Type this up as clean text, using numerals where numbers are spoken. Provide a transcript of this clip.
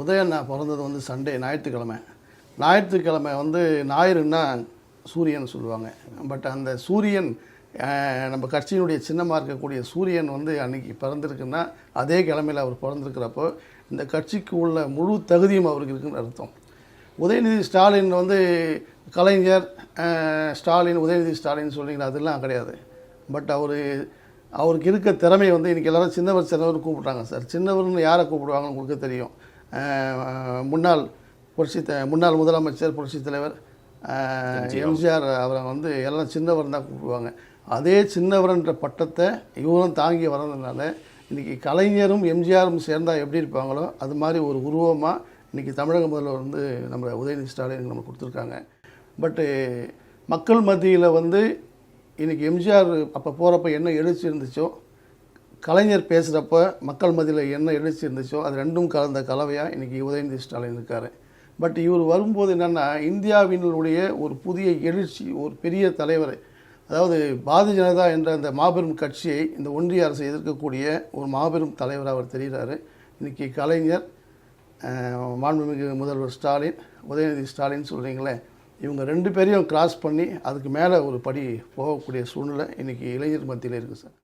உதயண்ணா பிறந்தது வந்து சண்டே, ஞாயிற்றுக்கிழமை வந்து ஞாயிறுன்னா சூரியன் சொல்லுவாங்க. பட் அந்த சூரியன் நம்ம கட்சியினுடைய சின்னமாக இருக்கக்கூடிய சூரியன் வந்து அன்றைக்கி பிறந்திருக்குன்னா அதே கிழமையில் அவர் பிறந்திருக்கிறப்போ இந்த கட்சிக்கு உள்ள முழு தகுதியும் அவருக்கு இருக்குன்னு அர்த்தம். உதயநிதி ஸ்டாலின் வந்து கலைஞர் ஸ்டாலின், உதயநிதி ஸ்டாலின் சொல்கிறீங்களா, அதெல்லாம் கிடையாது. பட் அவருக்கு இருக்க திறமை வந்து இன்றைக்கி எல்லோரும் சின்னவர் கூப்பிட்றாங்க சார். சின்னவர்னு யாரை கூப்பிடுவாங்கன்னு உங்களுக்கு தெரியும். முன்னாள் முதலமைச்சர் புரட்சித் தலைவர் எம்ஜிஆர் அவரை வந்து எல்லாம் சின்னவர் தான் கூப்பிடுவாங்க. அதே சின்னவர்ன்ற பட்டத்தை இவரும் தாங்கி வர்றதுனால இன்றைக்கி கலைஞரும் எம்ஜிஆரும் சேர்ந்தால் எப்படி இருப்பாங்களோ அது மாதிரி ஒரு உருவமாக இன்றைக்கி தமிழக முதல்வர் வந்து நம்ம உதயநிதி ஸ்டாலின் நம்ம கொடுத்துருக்காங்க. பட்டு மக்கள் மத்தியில் வந்து இன்றைக்கி எம்ஜிஆர் அப்போ போகிறப்ப என்ன எழுச்சி இருந்துச்சோ, கலைஞர் பேசுகிறப்ப மக்கள் மத்தியில் என்ன எழுச்சி இருந்துச்சோ அது ரெண்டும் கலந்த கலவையாக இன்றைக்கி உதயநிதி ஸ்டாலின் இருக்கார். பட் இவர் வரும்போது என்னென்னா இந்தியாவினுடைய ஒரு புதிய எழுச்சி, ஒரு பெரிய தலைவர், அதாவது பாரதிய ஜனதா என்ற அந்த மாபெரும் கட்சியை இந்த ஒன்றிய அரசை எதிர்க்கக்கூடிய ஒரு மாபெரும் தலைவராக அவர் தெரிகிறாரு. இன்றைக்கி கலைஞர், மாண்புமிகு முதல்வர் ஸ்டாலின், உதயநிதி ஸ்டாலின் சொல்கிறீங்களே, இவங்க ரெண்டு பேரையும் கிராஸ் பண்ணி அதுக்கு மேலே ஒரு படி போகக்கூடிய சூழ்நிலை இன்றைக்கி இளைஞர் மத்தியில் இருக்குது சார்.